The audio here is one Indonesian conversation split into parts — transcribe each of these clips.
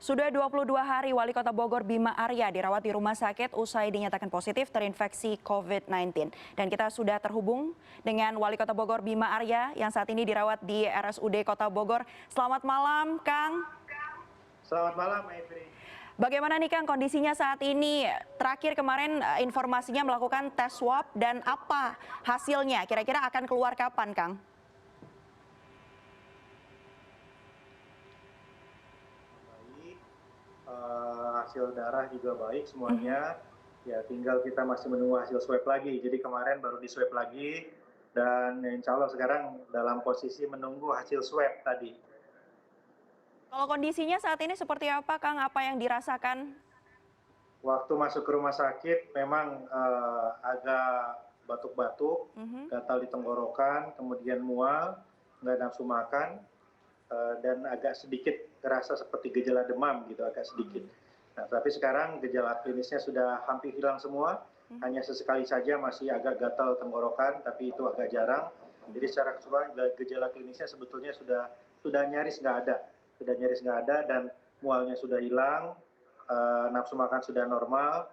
Sudah 22 hari Wali Kota Bogor Bima Arya dirawat di rumah sakit usai dinyatakan positif terinfeksi COVID-19. Dan kita sudah terhubung dengan Wali Kota Bogor Bima Arya yang saat ini dirawat di RSUD Kota Bogor. Selamat malam, Kang. Selamat malam, Maifri. Bagaimana nih Kang kondisinya saat ini? Terakhir kemarin informasinya melakukan tes swab dan apa hasilnya? Kira-kira akan keluar kapan, Kang? Baik, hasil darah juga baik semuanya. Ya, tinggal kita masih menunggu hasil swab lagi. Jadi kemarin baru di swab lagi dan insya Allah sekarang dalam posisi menunggu hasil swab tadi. Kalau kondisinya saat ini seperti apa, Kang? Apa yang dirasakan? Waktu masuk ke rumah sakit memang agak batuk-batuk, gatal di tenggorokan, kemudian mual, nggak nafsu makan, dan agak sedikit terasa seperti gejala demam gitu, agak sedikit. Nah, tapi sekarang gejala klinisnya sudah hampir hilang semua, hanya sesekali saja masih agak gatal tenggorokan, tapi itu agak jarang. Jadi secara keseluruhan gejala klinisnya sebetulnya sudah nyaris nggak ada dan mualnya sudah hilang, nafsu makan sudah normal,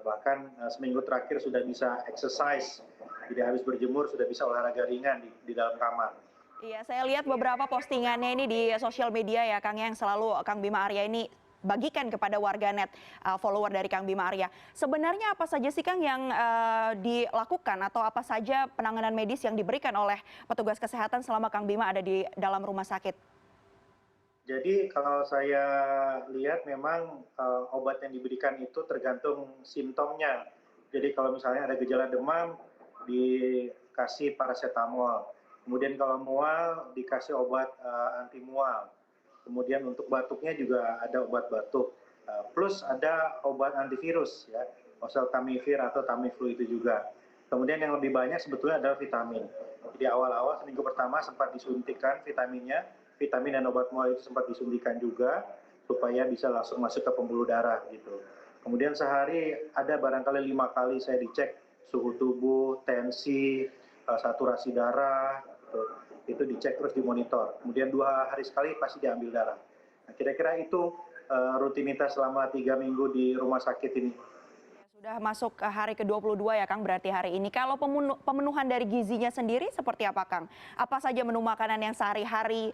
bahkan seminggu terakhir sudah bisa exercise, jadi habis berjemur sudah bisa olahraga ringan di dalam kamar. Iya, saya lihat beberapa postingannya ini di sosial media ya, Kang, yang selalu Kang Bima Arya ini bagikan kepada warganet follower dari Kang Bima Arya. Sebenarnya apa saja sih Kang yang dilakukan atau apa saja penanganan medis yang diberikan oleh petugas kesehatan selama Kang Bima ada di dalam rumah sakit? Jadi kalau saya lihat memang obat yang diberikan itu tergantung simptomnya. Jadi kalau misalnya ada gejala demam dikasih paracetamol. Kemudian kalau mual dikasih obat anti mual. Kemudian untuk batuknya juga ada obat batuk. Plus ada obat antivirus ya, oseltamivir atau Tamiflu itu juga. Kemudian yang lebih banyak sebetulnya adalah vitamin. Jadi awal-awal seminggu pertama sempat disuntikan vitaminnya, vitamin dan obat mual itu sempat disuntikan juga supaya bisa langsung masuk ke pembuluh darah gitu. Kemudian sehari ada barangkali 5 kali saya dicek suhu tubuh, tensi, saturasi darah, gitu. Itu dicek terus dimonitor. Kemudian 2 hari sekali pasti diambil darah. Nah, kira-kira itu rutinitas selama 3 minggu di rumah sakit ini. Sudah masuk ke hari ke-22 ya Kang berarti hari ini. Kalau pemenuhan dari gizinya sendiri seperti apa Kang? Apa saja menu makanan yang sehari-hari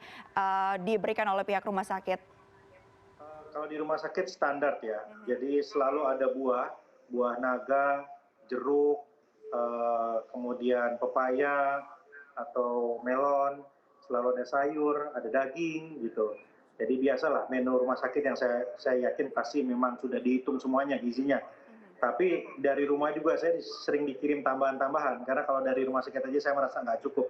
diberikan oleh pihak rumah sakit? Kalau di rumah sakit standar ya, jadi selalu ada buah naga, jeruk, kemudian pepaya atau melon, selalu ada sayur, ada daging gitu. Jadi biasalah menu rumah sakit yang saya yakin pasti memang sudah dihitung semuanya gizinya. Tapi dari rumah juga saya sering dikirim tambahan-tambahan, karena kalau dari rumah sakit aja saya merasa nggak cukup.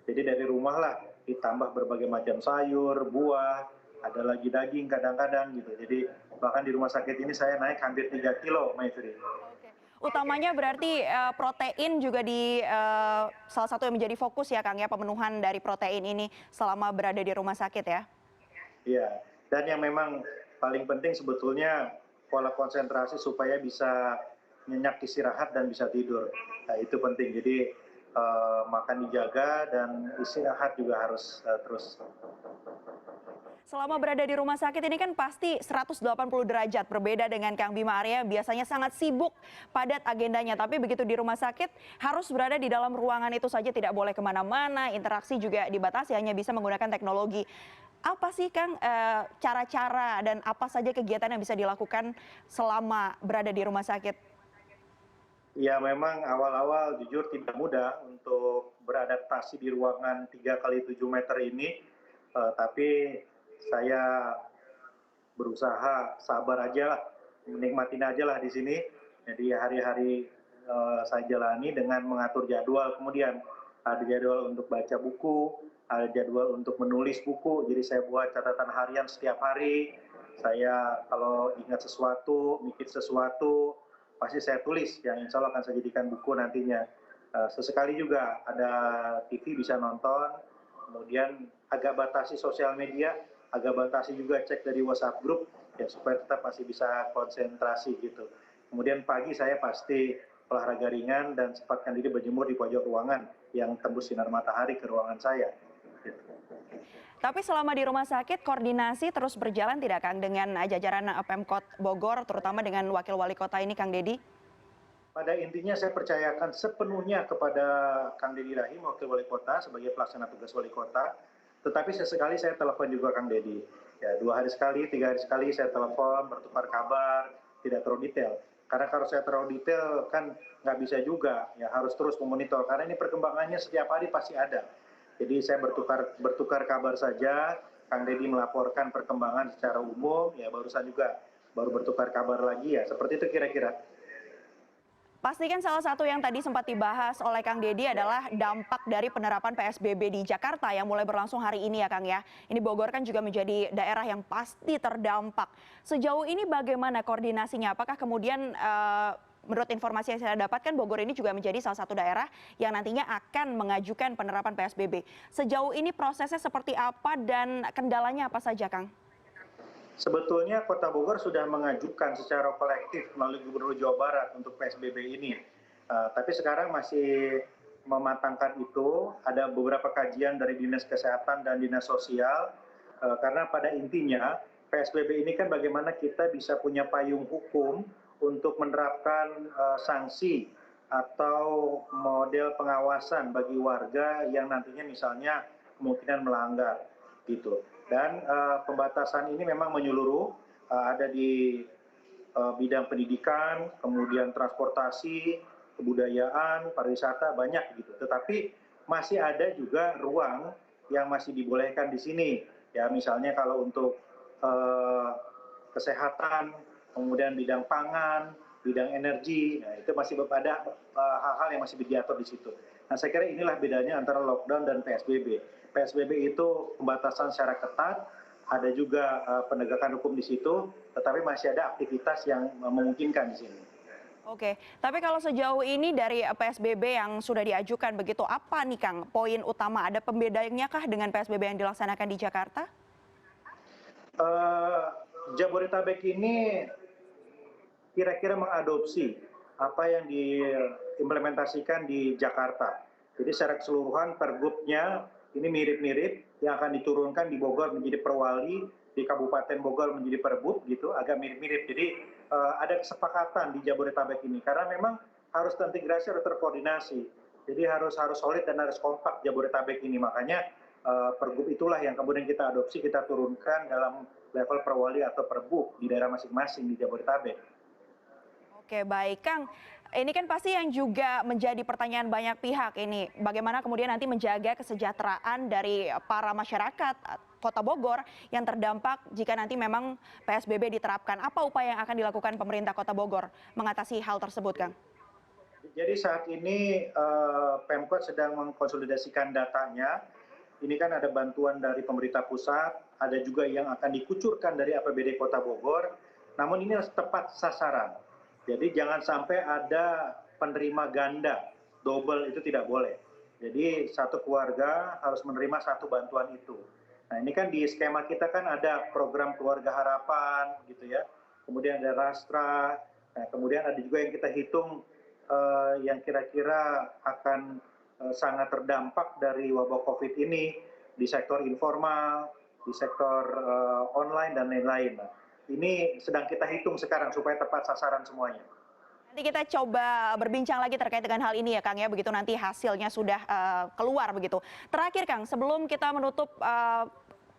Jadi dari rumah lah ditambah berbagai macam sayur, buah, ada lagi daging kadang-kadang gitu. Jadi bahkan di rumah sakit ini saya naik hampir 3 kilo, Maifri. Oke. Utamanya berarti protein juga di salah satu yang menjadi fokus ya Kang ya, pemenuhan dari protein ini selama berada di rumah sakit ya. Iya, dan yang memang paling penting sebetulnya pola konsentrasi supaya bisa nyenyak istirahat dan bisa tidur. Nah, itu penting. Jadi makan dijaga dan istirahat juga harus terus. Selama berada di rumah sakit ini kan pasti 180 derajat berbeda dengan Kang Bima Arya yang biasanya sangat sibuk, padat agendanya. Tapi begitu di rumah sakit harus berada di dalam ruangan itu saja, tidak boleh kemana-mana, interaksi juga dibatasi, hanya bisa menggunakan teknologi. Apa sih Kang cara-cara dan apa saja kegiatan yang bisa dilakukan selama berada di rumah sakit? Ya memang awal-awal jujur tidak mudah untuk beradaptasi di ruangan 3 kali 7 meter ini, tapi saya berusaha sabar aja lah, menikmatin aja lah di sini. Jadi hari-hari saya jalani dengan mengatur jadwal, kemudian ada jadwal untuk baca buku, ada jadwal untuk menulis buku, jadi saya buat catatan harian setiap hari. Saya kalau ingat sesuatu, mikir sesuatu, pasti saya tulis yang insya Allah akan saya jadikan buku nantinya. Sesekali juga ada TV bisa nonton, kemudian agak batasi sosial media, agak batasi juga cek dari WhatsApp grup, ya supaya tetap masih bisa konsentrasi gitu. Kemudian pagi saya pasti olahraga ringan dan sempatkan diri berjemur di pojok ruangan yang tembus sinar matahari ke ruangan saya. Gitu. Tapi selama di rumah sakit koordinasi terus berjalan tidak Kang dengan jajaran Pemkot Bogor terutama dengan Wakil Wali Kota ini Kang Dedi? Pada intinya saya percayakan sepenuhnya kepada Kang Dedi Rahim, Wakil Wali Kota sebagai pelaksana tugas Wali Kota. Tetapi sesekali saya telepon juga Kang Dedi. Ya, 2 hari sekali, 3 hari sekali saya telepon, bertukar kabar, tidak terlalu detail. Karena kalau saya terlalu detail kan nggak bisa juga, ya harus terus memonitor. Karena ini perkembangannya setiap hari pasti ada. Jadi saya bertukar kabar saja, Kang Dedi melaporkan perkembangan secara umum, ya barusan juga baru bertukar kabar lagi ya, seperti itu kira-kira. Pastikan salah satu yang tadi sempat dibahas oleh Kang Dedi adalah dampak dari penerapan PSBB di Jakarta yang mulai berlangsung hari ini ya Kang ya. Ini Bogor kan juga menjadi daerah yang pasti terdampak. Sejauh ini bagaimana koordinasinya? Apakah kemudian menurut informasi yang saya dapatkan Bogor ini juga menjadi salah satu daerah yang nantinya akan mengajukan penerapan PSBB. Sejauh ini prosesnya seperti apa dan kendalanya apa saja Kang? Sebetulnya Kota Bogor sudah mengajukan secara kolektif melalui Gubernur Jawa Barat untuk PSBB ini. Tapi sekarang masih mematangkan itu, ada beberapa kajian dari Dinas Kesehatan dan Dinas Sosial, karena pada intinya PSBB ini kan bagaimana kita bisa punya payung hukum untuk menerapkan sanksi atau model pengawasan bagi warga yang nantinya misalnya kemungkinan melanggar gitu. Dan pembatasan ini memang menyeluruh, ada di bidang pendidikan, kemudian transportasi, kebudayaan, pariwisata, banyak gitu. Tetapi masih ada juga ruang yang masih dibolehkan di sini. Ya misalnya kalau untuk kesehatan, kemudian bidang pangan, bidang energi, nah itu masih ada hal-hal yang masih diatur di situ. Nah saya kira inilah bedanya antara lockdown dan PSBB. PSBB itu pembatasan secara ketat, ada juga penegakan hukum di situ, tetapi masih ada aktivitas yang memungkinkan di sini. Oke, tapi kalau sejauh ini dari PSBB yang sudah diajukan begitu, apa nih Kang poin utama? Ada pembedanya kah dengan PSBB yang dilaksanakan di Jakarta? Jabodetabek ini kira-kira mengadopsi apa yang diimplementasikan di Jakarta. Jadi secara keseluruhan pergubnya ini mirip-mirip, yang akan diturunkan di Bogor menjadi perwali, di Kabupaten Bogor menjadi perbub gitu, agak mirip-mirip. Jadi ada kesepakatan di Jabodetabek ini karena memang harus terintegrasi, harus terkoordinasi. Jadi harus solid dan harus kompak Jabodetabek ini. Makanya pergub itulah yang kemudian kita adopsi, kita turunkan dalam level perwali atau perbub di daerah masing-masing di Jabodetabek. Oke, baik Kang. Ini kan pasti yang juga menjadi pertanyaan banyak pihak ini. Bagaimana kemudian nanti menjaga kesejahteraan dari para masyarakat Kota Bogor yang terdampak jika nanti memang PSBB diterapkan. Apa upaya yang akan dilakukan pemerintah Kota Bogor mengatasi hal tersebut, Kang? Jadi saat ini Pemkot sedang mengkonsolidasikan datanya. Ini kan ada bantuan dari pemerintah pusat, ada juga yang akan dikucurkan dari APBD Kota Bogor. Namun ini harus tepat sasaran. Jadi jangan sampai ada penerima ganda, double itu tidak boleh. Jadi satu keluarga harus menerima satu bantuan itu. Nah ini kan di skema kita kan ada program keluarga harapan gitu ya, kemudian ada rastra, nah, kemudian ada juga yang kita hitung yang kira-kira akan sangat terdampak dari wabah COVID ini di sektor informal, di sektor online dan lain-lain. Nah, ini sedang kita hitung sekarang supaya tepat sasaran semuanya. Nanti kita coba berbincang lagi terkait dengan hal ini ya Kang ya, begitu nanti hasilnya sudah keluar begitu. Terakhir Kang, sebelum kita menutup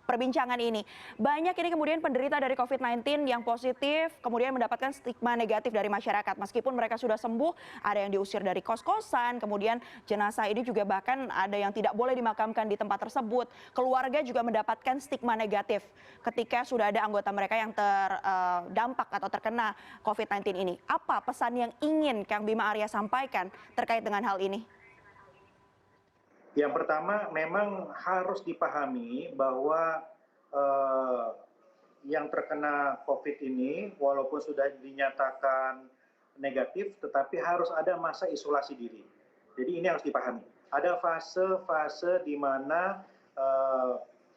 perbincangan ini, banyak ini kemudian penderita dari COVID-19 yang positif kemudian mendapatkan stigma negatif dari masyarakat. Meskipun mereka sudah sembuh, ada yang diusir dari kos-kosan, kemudian jenazah ini juga bahkan ada yang tidak boleh dimakamkan di tempat tersebut. Keluarga juga mendapatkan stigma negatif ketika sudah ada anggota mereka yang terdampak atau terkena COVID-19 ini. Apa pesan yang ingin Kang Bima Arya sampaikan terkait dengan hal ini? Yang pertama memang harus dipahami bahwa yang terkena COVID ini walaupun sudah dinyatakan negatif tetapi harus ada masa isolasi diri. Jadi ini harus dipahami. Ada fase-fase di mana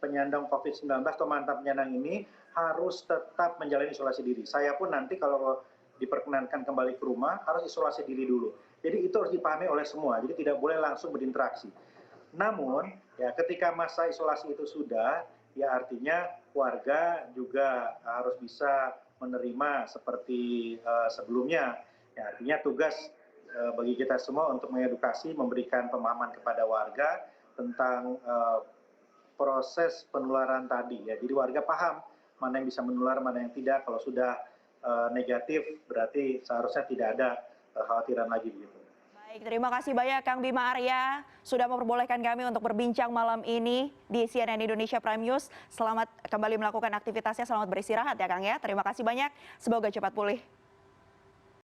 penyandang COVID-19 atau mantan penyandang ini harus tetap menjalani isolasi diri. Saya pun nanti kalau diperkenankan kembali ke rumah harus isolasi diri dulu. Jadi itu harus dipahami oleh semua. Jadi tidak boleh langsung berinteraksi. Namun, ya ketika masa isolasi itu sudah, ya artinya warga juga harus bisa menerima seperti sebelumnya. Ya, artinya tugas bagi kita semua untuk mengedukasi, memberikan pemahaman kepada warga tentang proses penularan tadi. Ya, jadi warga paham mana yang bisa menular, mana yang tidak. Kalau sudah negatif, berarti seharusnya tidak ada kekhawatiran lagi begitu. Baik, terima kasih banyak Kang Bima Arya sudah memperbolehkan kami untuk berbincang malam ini di CNN Indonesia Prime News. Selamat kembali melakukan aktivitasnya, selamat beristirahat ya Kang ya. Terima kasih banyak, semoga cepat pulih.